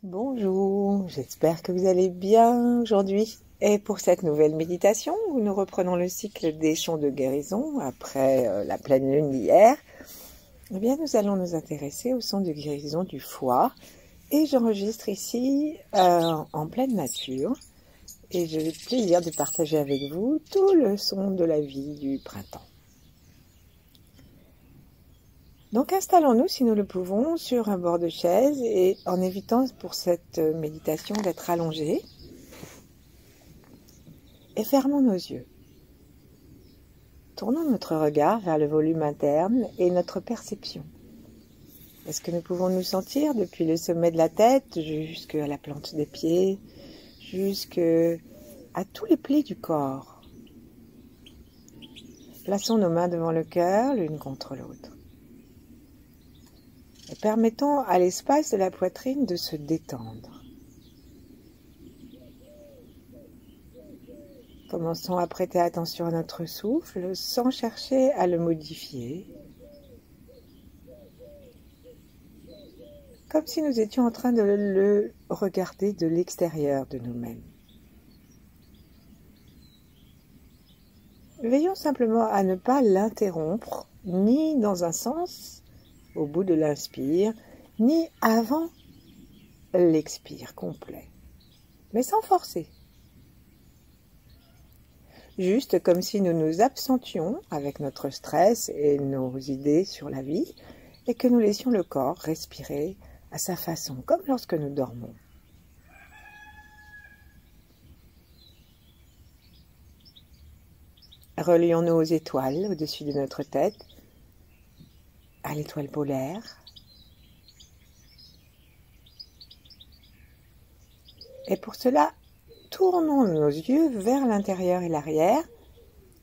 Bonjour, j'espère que vous allez bien aujourd'hui. Et pour cette nouvelle méditation, où nous reprenons le cycle des chants de guérison après la pleine lune d'hier, eh bien nous allons nous intéresser au son de guérison du foie. Et j'enregistre ici en pleine nature. Et j'ai le plaisir de partager avec vous tout le son de la vie du printemps. Donc installons-nous, si nous le pouvons, sur un bord de chaise et en évitant pour cette méditation d'être allongés. Et fermons nos yeux. Tournons notre regard vers le volume interne et notre perception. Est-ce que nous pouvons nous sentir depuis le sommet de la tête jusqu'à la plante des pieds, jusqu'à tous les plis du corps? Plaçons nos mains devant le cœur, l'une contre l'autre. Et permettons à l'espace de la poitrine de se détendre. Commençons à prêter attention à notre souffle sans chercher à le modifier. Comme si nous étions en train de le regarder de l'extérieur de nous-mêmes. Veillons simplement à ne pas l'interrompre, ni dans un sens, au bout de l'inspire, ni avant l'expire complet, mais sans forcer. Juste comme si nous nous absentions avec notre stress et nos idées sur la vie, et que nous laissions le corps respirer à sa façon, comme lorsque nous dormons. Relions-nous aux étoiles au-dessus de notre tête, à l'étoile polaire. Et pour cela, tournons nos yeux vers l'intérieur et l'arrière,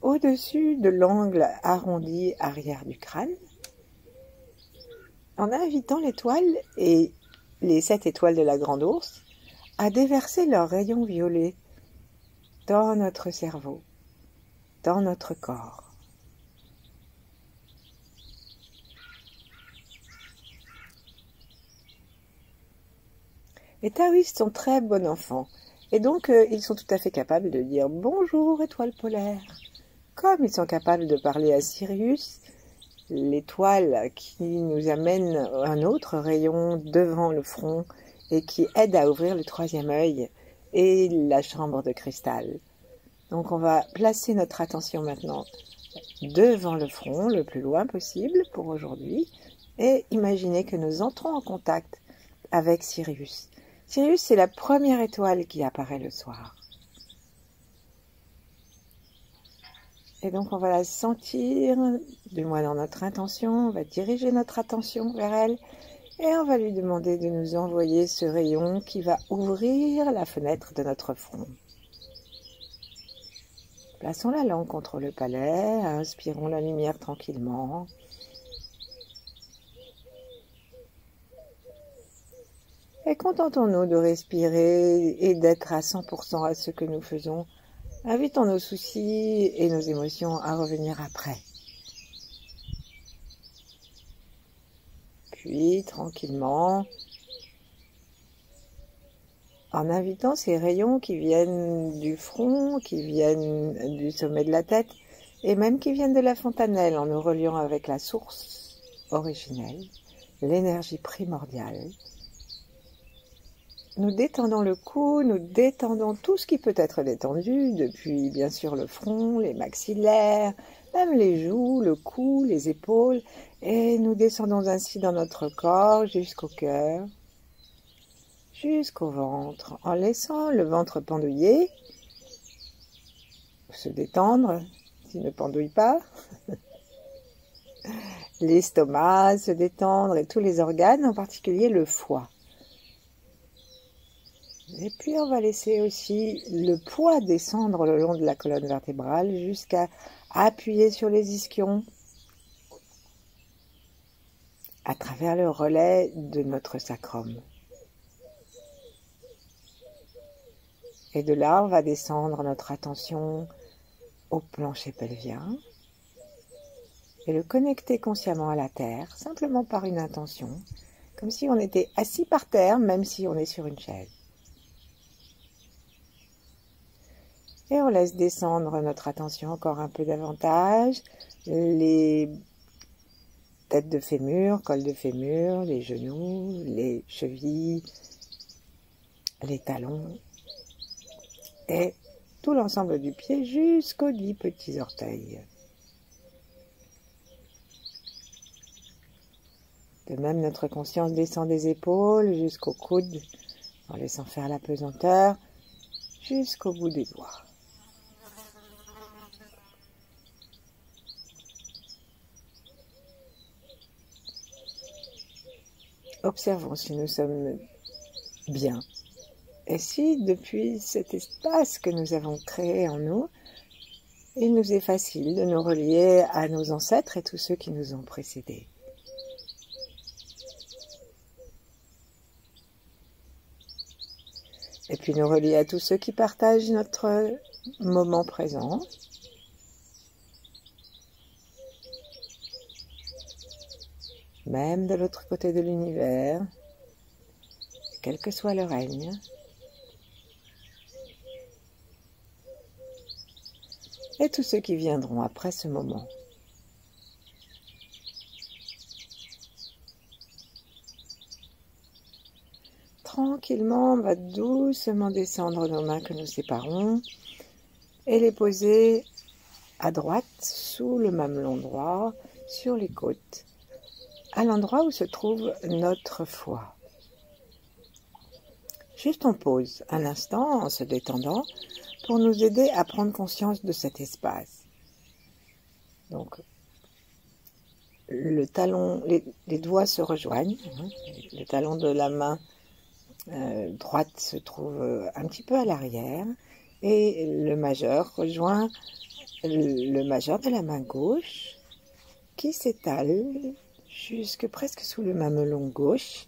au-dessus de l'angle arrondi arrière du crâne, en invitant l'étoile et les 7 étoiles de la grande ours à déverser leurs rayons violets dans notre cerveau, dans notre corps. Les taoïstes sont très bons enfants, et donc ils sont tout à fait capables de dire « Bonjour, étoile polaire », comme ils sont capables de parler à Sirius, l'étoile qui nous amène un autre rayon devant le front et qui aide à ouvrir le 3e œil et la chambre de cristal. Donc on va placer notre attention maintenant devant le front, le plus loin possible pour aujourd'hui, et imaginer que nous entrons en contact avec Sirius. Sirius, c'est la première étoile qui apparaît le soir. Et donc on va la sentir, du moins dans notre intention, on va diriger notre attention vers elle et on va lui demander de nous envoyer ce rayon qui va ouvrir la fenêtre de notre front. Plaçons la langue contre le palais, inspirons la lumière tranquillement. Et contentons-nous de respirer et d'être à 100% à ce que nous faisons. Invitons nos soucis et nos émotions à revenir après. Puis, tranquillement, en invitant ces rayons qui viennent du front, qui viennent du sommet de la tête, et même qui viennent de la fontanelle, en nous reliant avec la source originelle, l'énergie primordiale. Nous détendons le cou, nous détendons tout ce qui peut être détendu, depuis bien sûr le front, les maxillaires, même les joues, le cou, les épaules, et nous descendons ainsi dans notre corps jusqu'au cœur, jusqu'au ventre, en laissant le ventre pendouiller, se détendre, s'il ne pendouille pas, l'estomac se détendre et tous les organes, en particulier le foie. Et puis on va laisser aussi le poids descendre le long de la colonne vertébrale jusqu'à appuyer sur les ischions à travers le relais de notre sacrum. Et de là, on va descendre notre attention au plancher pelvien et le connecter consciemment à la terre, simplement par une intention. comme si on était assis par terre, même si on est sur une chaise. Et on laisse descendre notre attention encore un peu davantage, les têtes de fémur, col de fémur, les genoux, les chevilles, les talons et tout l'ensemble du pied jusqu'aux 10 petits orteils. De même, notre conscience descend des épaules jusqu'aux coudes, en laissant faire la pesanteur jusqu'au bout des doigts. Observons si nous sommes bien. Et si, depuis cet espace que nous avons créé en nous, il nous est facile de nous relier à nos ancêtres et tous ceux qui nous ont précédés. Et puis nous relier à tous ceux qui partagent notre moment présent. Même de l'autre côté de l'univers, quel que soit le règne. Et tous ceux qui viendront après ce moment. Tranquillement, on va doucement descendre nos mains que nous séparons et les poser à droite, sous le mamelon droit, sur les côtes, à l'endroit où se trouve notre foie. Juste on pose un instant en se détendant pour nous aider à prendre conscience de cet espace. Donc, le talon, les doigts se rejoignent, le talon de la main droite se trouve un petit peu à l'arrière et le majeur rejoint le majeur de la main gauche qui s'étale jusque presque sous le mamelon gauche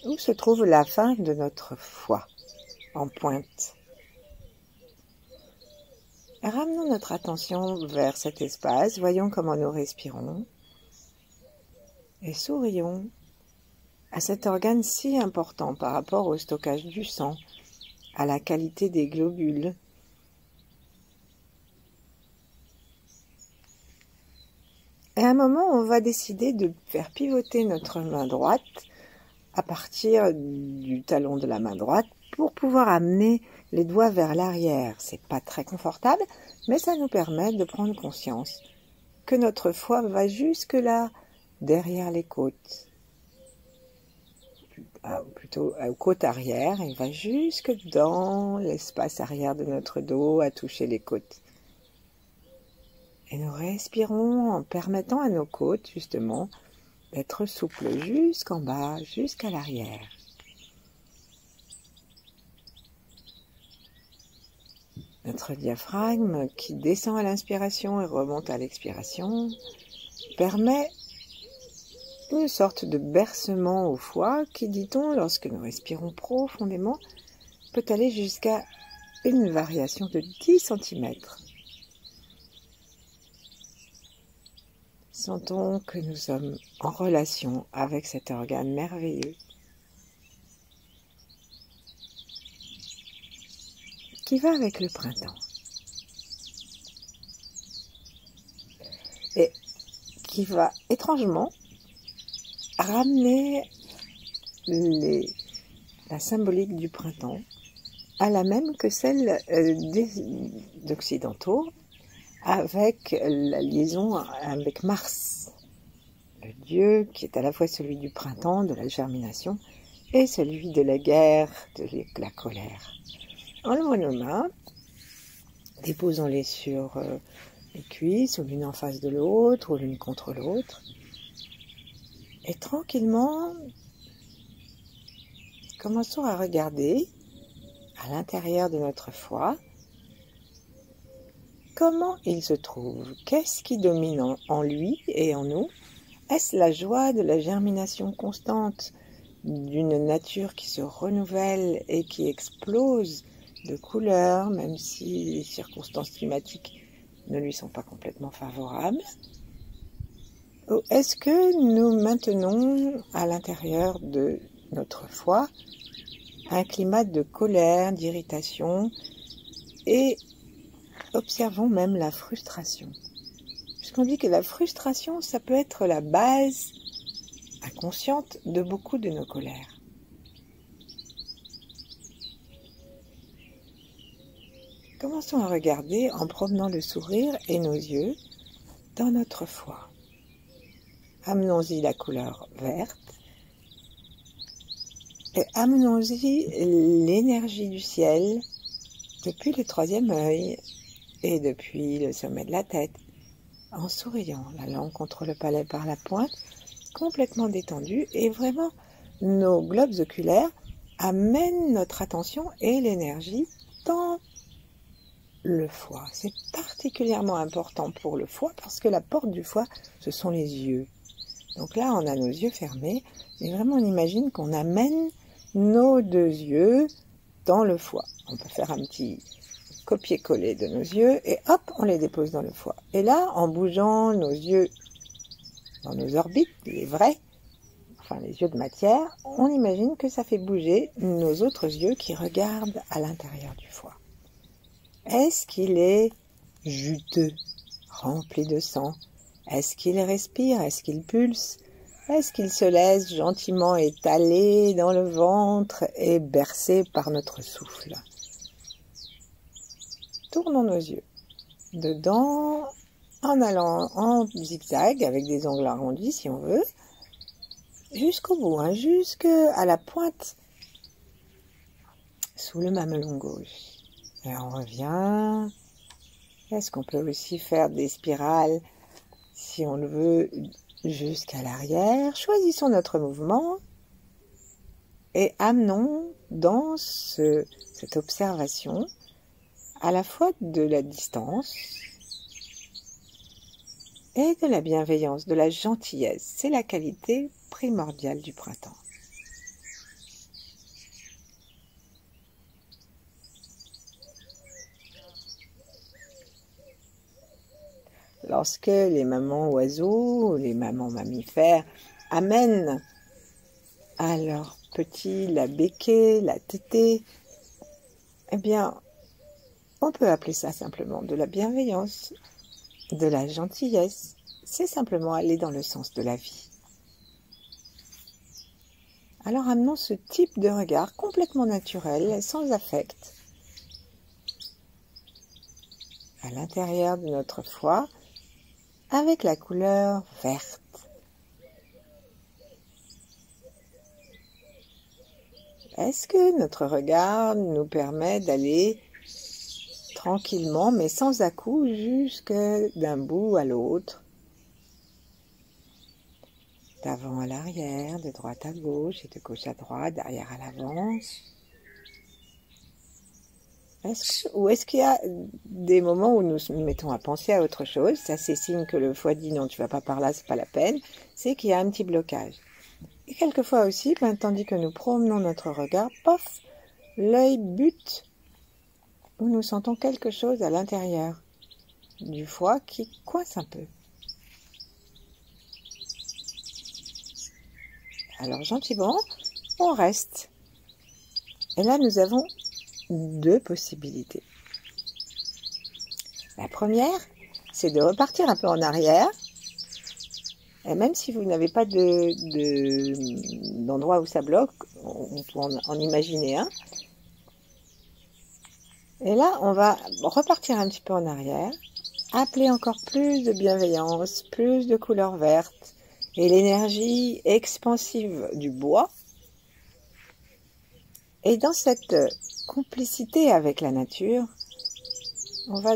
où se trouve la fin de notre foie en pointe. Ramenons notre attention vers cet espace, voyons comment nous respirons et sourions à cet organe si important par rapport au stockage du sang, à la qualité des globules. Et à un moment, on va décider de faire pivoter notre main droite à partir du talon de la main droite pour pouvoir amener les doigts vers l'arrière. C'est pas très confortable, mais ça nous permet de prendre conscience que notre foie va jusque là, derrière les côtes. Plutôt aux côtes arrière, il va jusque dans l'espace arrière de notre dos à toucher les côtes. Et nous respirons en permettant à nos côtes, justement, d'être souples jusqu'en bas, jusqu'à l'arrière. Notre diaphragme, qui descend à l'inspiration et remonte à l'expiration, permet une sorte de bercement au foie qui, dit-on, lorsque nous respirons profondément, peut aller jusqu'à une variation de 10 cm. Sentons que nous sommes en relation avec cet organe merveilleux qui va avec le printemps et qui va étrangement ramener la symbolique du printemps à la même que celle des occidentaux, avec la liaison avec Mars, le dieu qui est à la fois celui du printemps, de la germination, et celui de la guerre, de la colère. Enlevons nos mains, déposons-les sur les cuisses, ou l'une en face de l'autre, ou l'une contre l'autre, et tranquillement, commençons à regarder à l'intérieur de notre foie comment il se trouve, qu'est-ce qui domine en lui et en nous. Est-ce la joie de la germination constante, d'une nature qui se renouvelle et qui explose de couleurs, même si les circonstances climatiques ne lui sont pas complètement favorables? Ou est-ce que nous maintenons à l'intérieur de notre foi un climat de colère, d'irritation et observons même la frustration. Puisqu'on dit que la frustration, ça peut être la base inconsciente de beaucoup de nos colères. Commençons à regarder en promenant le sourire et nos yeux dans notre foi. Amenons-y la couleur verte et amenons-y l'énergie du ciel depuis le troisième œil et depuis le sommet de la tête, en souriant, la langue contre le palais par la pointe, complètement détendue, et vraiment nos globes oculaires amènent notre attention et l'énergie dans le foie. C'est particulièrement important pour le foie parce que la porte du foie, ce sont les yeux. Donc là, on a nos yeux fermés, et vraiment on imagine qu'on amène nos deux yeux dans le foie. On peut faire un petit copier-coller de nos yeux et hop, on les dépose dans le foie. Et là, en bougeant nos yeux dans nos orbites, les vrais, enfin les yeux de matière, on imagine que ça fait bouger nos autres yeux qui regardent à l'intérieur du foie. Est-ce qu'il est juteux, rempli de sang? Est-ce qu'il respire? Est-ce qu'il pulse? Est-ce qu'il se laisse gentiment étaler dans le ventre et bercer par notre souffle? Tournons nos yeux dedans en allant en zigzag avec des angles arrondis si on veut, jusqu'au bout, jusqu'à la pointe sous le mamelon gauche. Et on revient. Est-ce qu'on peut aussi faire des spirales si on le veut jusqu'à l'arrière? Choisissons notre mouvement et amenons dans cette observation à la fois de la distance et de la bienveillance, de la gentillesse. C'est la qualité primordiale du printemps. Lorsque les mamans oiseaux, les mamans mammifères amènent à leurs petits la béquée, la tétée, eh bien, on peut appeler ça simplement de la bienveillance, de la gentillesse. C'est simplement aller dans le sens de la vie. Alors amenons ce type de regard complètement naturel, sans affect, à l'intérieur de notre foie, avec la couleur verte. Est-ce que notre regard nous permet d'aller tranquillement, mais sans à-coups, jusque d'un bout à l'autre, d'avant à l'arrière, de droite à gauche et de gauche à droite, d'arrière à l'avant? Ou est-ce qu'il y a des moments où nous nous mettons à penser à autre chose? Ça, c'est signe que le foie dit non, tu vas pas par là, c'est pas la peine. C'est qu'il y a un petit blocage. Et quelquefois aussi, tandis que nous promenons notre regard, pof, l'œil bute où nous sentons quelque chose à l'intérieur du foie qui coince un peu. Alors gentiment, on reste. Et là, nous avons deux possibilités. La première, c'est de repartir un peu en arrière. Et même si vous n'avez pas d'endroit où ça bloque, on peut en imaginer un. Et là, on va repartir un petit peu en arrière, appeler encore plus de bienveillance, plus de couleur verte et l'énergie expansive du bois. Et dans cette complicité avec la nature, on va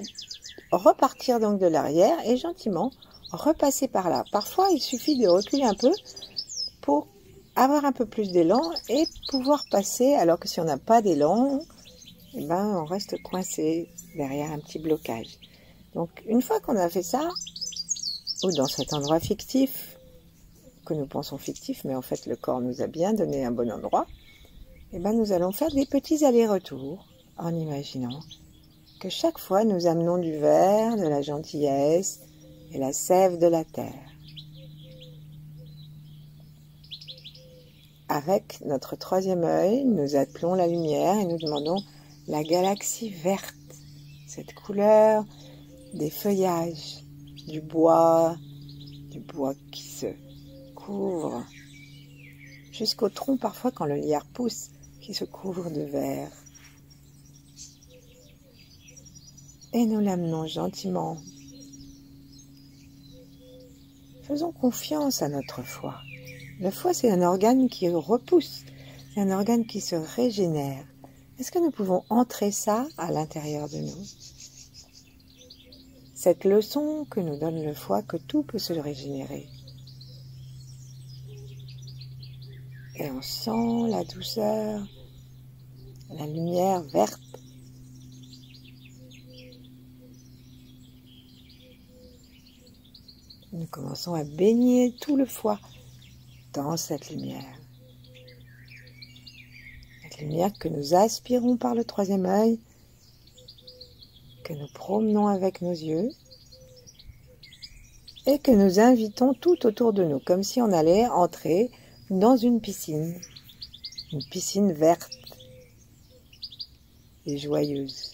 repartir donc de l'arrière et gentiment repasser par là. Parfois, il suffit de reculer un peu pour avoir un peu plus d'élan et pouvoir passer, alors que si on n'a pas d'élan, eh ben, on reste coincé derrière un petit blocage. Donc, une fois qu'on a fait ça, ou dans cet endroit fictif, que nous pensons fictif, mais en fait le corps nous a bien donné un bon endroit, eh ben, nous allons faire des petits allers-retours en imaginant que chaque fois nous amenons du vert, de la gentillesse et la sève de la terre. avec notre troisième œil, nous appelons la lumière et nous demandons la galaxie verte, cette couleur des feuillages, du bois qui se couvre, jusqu'au tronc parfois quand le lierre pousse, qui se couvre de vert. Et nous l'amenons gentiment. Faisons confiance à notre foie. Le foie, c'est un organe qui repousse, c'est un organe qui se régénère. Est-ce que nous pouvons entrer ça à l'intérieur de nous? Cette leçon que nous donne le foie, que tout peut se régénérer. Et on sent la douceur, la lumière verte. Nous commençons à baigner tout le foie dans cette lumière. Cette lumière que nous aspirons par le troisième œil, que nous promenons avec nos yeux et que nous invitons tout autour de nous, comme si on allait entrer dans une piscine verte et joyeuse,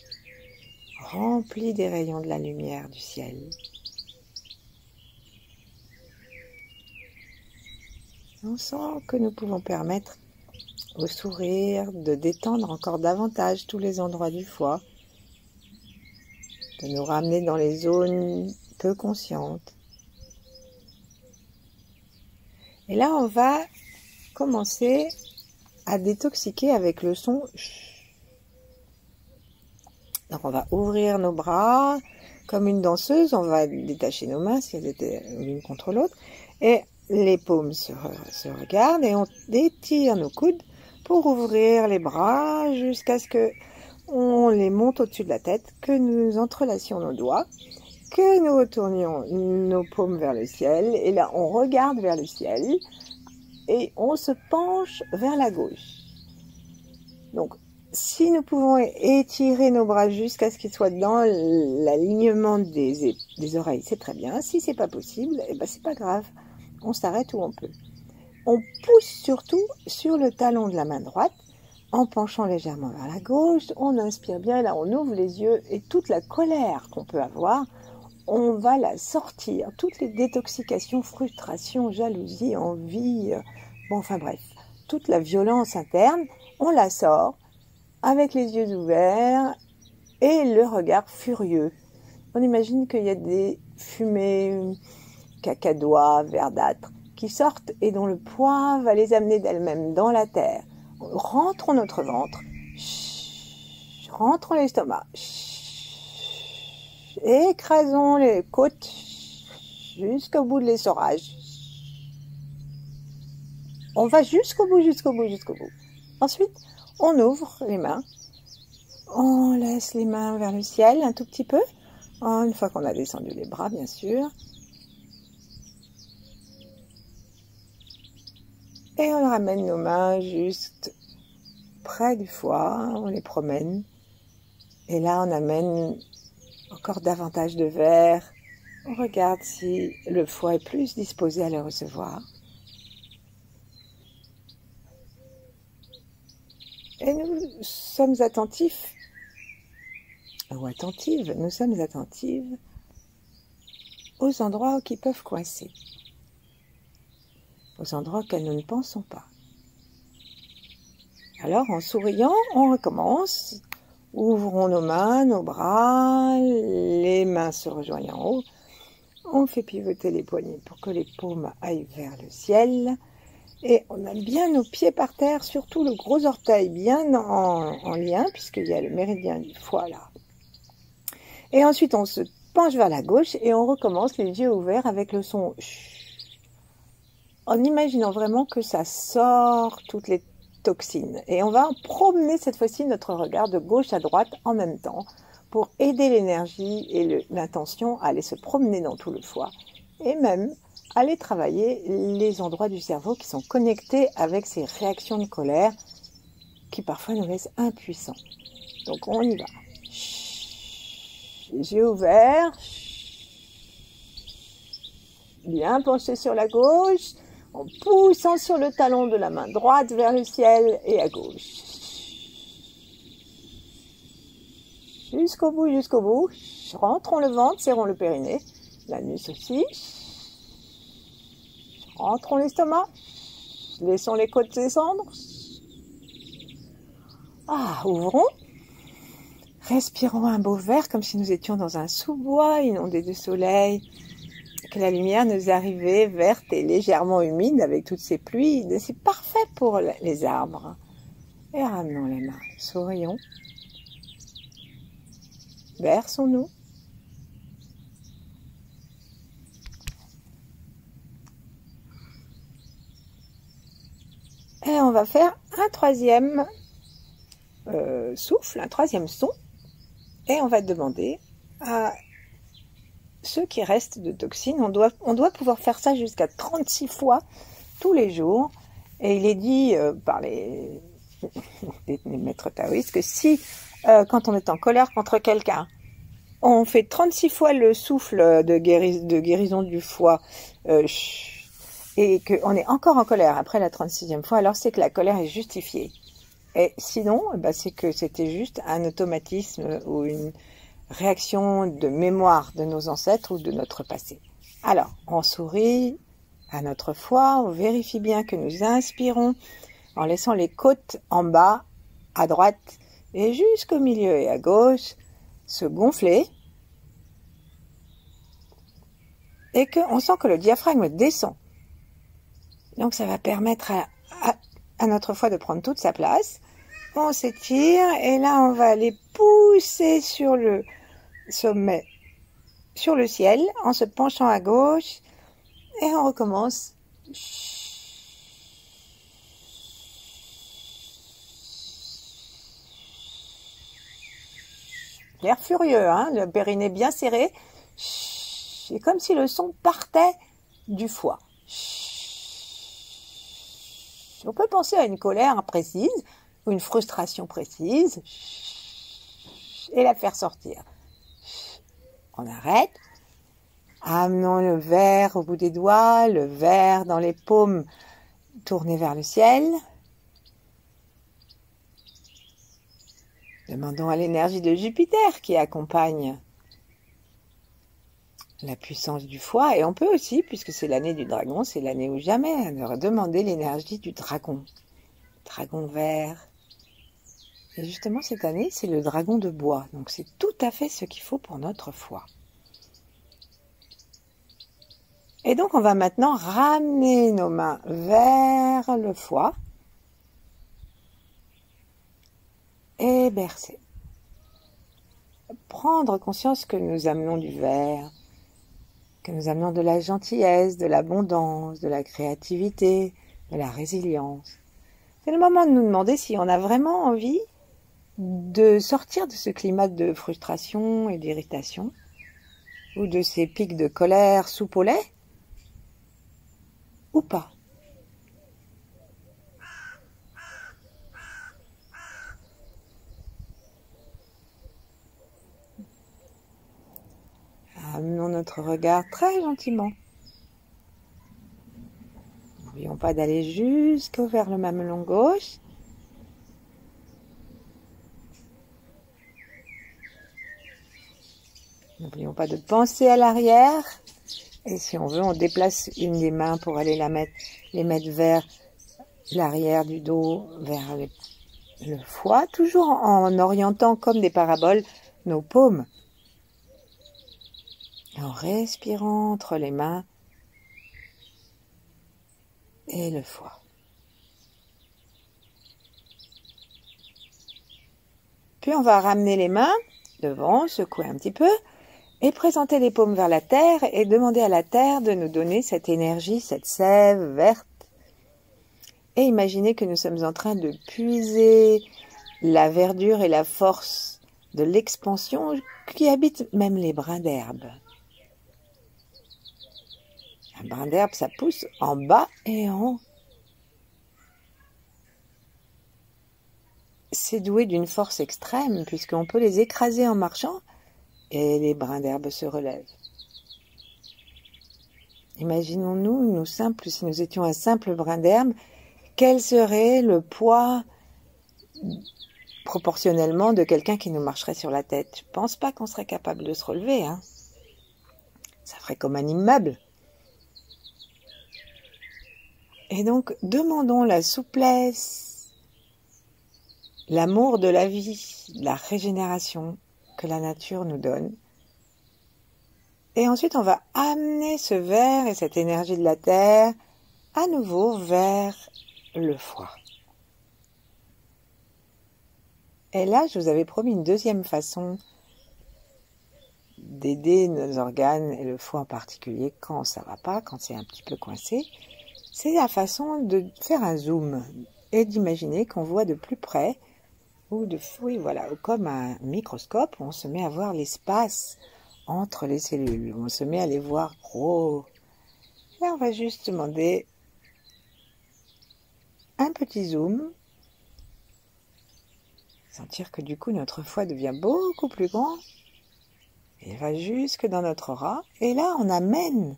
remplie des rayons de la lumière du ciel. On sent que nous pouvons permettre au sourire de détendre encore davantage tous les endroits du foie, de nous ramener dans les zones peu conscientes. Et là, on va commencer à détoxiquer avec le son ch. Donc, on va ouvrir nos bras comme une danseuse. On va détacher nos mains si elles étaient l'une contre l'autre. Et les paumes se regardent et on étire nos coudes pour ouvrir les bras jusqu'à ce que on les monte au-dessus de la tête, que nous entrelacions nos doigts, que nous tournions nos paumes vers le ciel. Et là, on regarde vers le ciel et on se penche vers la gauche. Donc, si nous pouvons étirer nos bras jusqu'à ce qu'ils soient dans l'alignement des oreilles, c'est très bien. Si c'est pas possible, eh ben c'est pas grave. On s'arrête où on peut. On pousse surtout sur le talon de la main droite en penchant légèrement vers la gauche. On inspire bien et là on ouvre les yeux et toute la colère qu'on peut avoir, on va la sortir. Toutes les détoxications, frustrations, jalousie, envie, bon enfin bref, toute la violence interne, on la sort avec les yeux ouverts et le regard furieux. On imagine qu'il y a des fumées cacadois, verdâtres, qui sortent et dont le poids va les amener d'elles-mêmes dans la terre. Rentrons notre ventre, rentrons l'estomac, écrasons les côtes jusqu'au bout de l'essorage. On va jusqu'au bout. Ensuite, on ouvre les mains, on laisse les mains vers le ciel un tout petit peu, une fois qu'on a descendu les bras bien sûr. Et on ramène nos mains juste près du foie, on les promène. Et là, on amène encore davantage de verre. On regarde si le foie est plus disposé à le recevoir. Et nous sommes attentifs, ou attentives, nous sommes attentives aux endroits qui peuvent coincer. Aux endroits auxquels nous ne pensons pas. Alors, en souriant, on recommence. Ouvrons nos mains, nos bras, les mains se rejoignent en haut. On fait pivoter les poignets pour que les paumes aillent vers le ciel. Et on a bien nos pieds par terre, surtout le gros orteil bien en lien, puisqu'il y a le méridien du foie là. Et ensuite, on se penche vers la gauche et on recommence les yeux ouverts avec le son ch. En imaginant vraiment que ça sort toutes les toxines. Et on va promener cette fois-ci notre regard de gauche à droite en même temps pour aider l'énergie et l'intention à aller se promener dans tout le foie et même aller travailler les endroits du cerveau qui sont connectés avec ces réactions de colère qui parfois nous laissent impuissants. Donc on y va. Les yeux ouverts, bien penchés sur la gauche. en poussant sur le talon de la main droite vers le ciel et à gauche. Jusqu'au bout, jusqu'au bout. Rentrons le ventre, serrons le périnée. L'anus aussi. Rentrons l'estomac. Laissons les côtes descendre. Ouvrons. Respirons un beau verre comme si nous étions dans un sous-bois inondé de soleil. Que la lumière nous arrivait verte et légèrement humide avec toutes ces pluies. C'est parfait pour les arbres. Et ramenons les mains. Sourions. Berçons-nous. Et on va faire un troisième souffle, un troisième son. Et on va demander à ceux qui restent de toxines, on doit pouvoir faire ça jusqu'à 36 fois tous les jours. Et il est dit par les maîtres taoïstes que si, quand on est en colère contre quelqu'un, on fait 36 fois le souffle de guérison du foie et qu'on est encore en colère après la 36e fois, alors c'est que la colère est justifiée. Et sinon, c'est que c'était juste un automatisme ou une réaction de mémoire de nos ancêtres ou de notre passé. Alors, on sourit à notre foie, on vérifie bien que nous inspirons en laissant les côtes en bas, à droite et jusqu'au milieu et à gauche se gonfler et qu'on sent que le diaphragme descend. Donc ça va permettre à notre foie de prendre toute sa place. On s'étire et là on va aller pousser sur le sommet, sur le ciel en se penchant à gauche et on recommence. L'air furieux, le périnée bien serré. C'est comme si le son partait du foie. On peut penser à une colère précise ou une frustration précise et la faire sortir. On arrête. Amenons le verre au bout des doigts, le verre dans les paumes tournées vers le ciel. Demandons à l'énergie de Jupiter qui accompagne la puissance du foie. Et on peut aussi, puisque c'est l'année du dragon, c'est l'année ou jamais, demander l'énergie du dragon. Dragon vert. Et justement, cette année, c'est le dragon de bois. Donc, c'est tout à fait ce qu'il faut pour notre foie. Et donc, on va maintenant ramener nos mains vers le foie. Et bercer. Prendre conscience que nous amenons du vert, que nous amenons de la gentillesse, de l'abondance, de la créativité, de la résilience. C'est le moment de nous demander si on a vraiment envie de sortir de ce climat de frustration et d'irritation, ou de ces pics de colère soupe au lait, ou pas. Amenons notre regard très gentiment. N'oublions pas d'aller jusqu'au vers le mamelon gauche. N'oublions pas de penser à l'arrière. Et si on veut, on déplace une des mains pour aller les mettre vers l'arrière du dos, vers le foie, toujours en orientant comme des paraboles nos paumes. En respirant entre les mains et le foie. Puis on va ramener les mains devant, secouer un petit peu et présenter les paumes vers la terre et demander à la terre de nous donner cette énergie, cette sève verte. Et imaginer que nous sommes en train de puiser la verdure et la force de l'expansion qui habite même les brins d'herbe. Un brin d'herbe, ça pousse en bas et en haut. C'est doué d'une force extrême, puisqu'on peut les écraser en marchant, et les brins d'herbe se relèvent. Imaginons-nous, si nous étions un simple brin d'herbe, quel serait le poids proportionnellement de quelqu'un qui nous marcherait sur la tête? Je pense pas qu'on serait capable de se relever, hein. Ça ferait comme un immeuble. Et donc, demandons la souplesse, l'amour de la vie, la régénération que la nature nous donne. Et ensuite, on va amener ce verre et cette énergie de la terre à nouveau vers le foie. Et là, je vous avais promis une deuxième façon d'aider nos organes, et le foie en particulier, quand ça va pas, quand c'est un petit peu coincé. C'est la façon de faire un zoom et d'imaginer qu'on voit de plus près, comme un microscope, on se met à voir l'espace entre les cellules, on se met à les voir gros. Là, on va juste demander un petit zoom, sentir que du coup notre foie devient beaucoup plus grand, il va jusque dans notre aura, et là on amène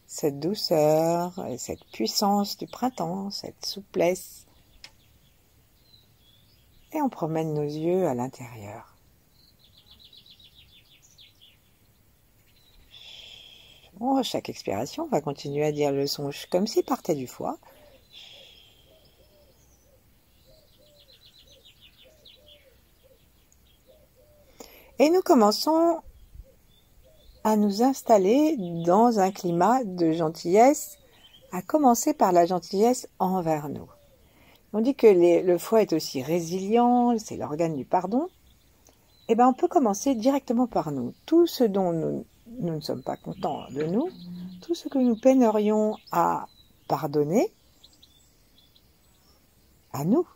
cette douceur, et cette puissance du printemps, cette souplesse, et on promène nos yeux à l'intérieur. Bon, à chaque expiration, on va continuer à dire le son comme s'il partait du foie. Et nous commençons à nous installer dans un climat de gentillesse, à commencer par la gentillesse envers nous. On dit que le foie est aussi résilient, c'est l'organe du pardon. Eh bien, on peut commencer directement par nous. Tout ce dont nous ne sommes pas contents de nous, tout ce que nous peinerions à pardonner à nous,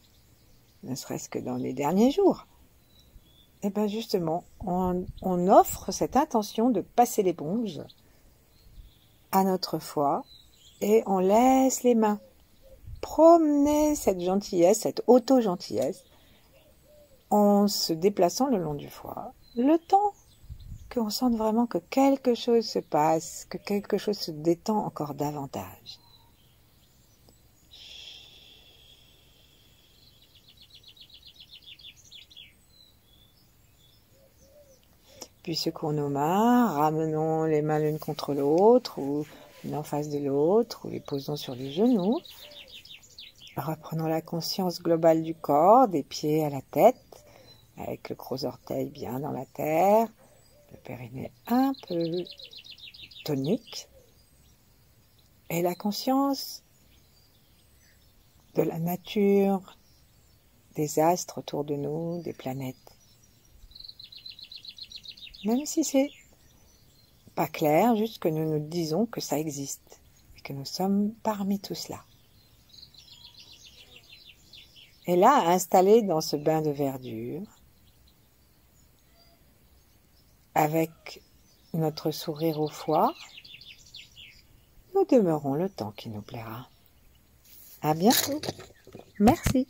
ne serait-ce que dans les derniers jours. Et bien justement, on offre cette intention de passer l'éponge à notre foie et on laisse les mains promener cette gentillesse, cette auto-gentillesse, en se déplaçant le long du foie. Le temps qu'on sente vraiment que quelque chose se passe, que quelque chose se détend encore davantage. Puis secouons nos mains, ramenons les mains l'une contre l'autre, ou l'une en face de l'autre, ou les posons sur les genoux. Reprenons la conscience globale du corps, des pieds à la tête, avec le gros orteil bien dans la terre, le périnée un peu tonique, et la conscience de la nature, des astres autour de nous, des planètes. Même si c'est pas clair, juste que nous nous disons que ça existe et que nous sommes parmi tout cela. Et là, installés dans ce bain de verdure, avec notre sourire au foie, nous demeurons le temps qui nous plaira. À bientôt. Merci.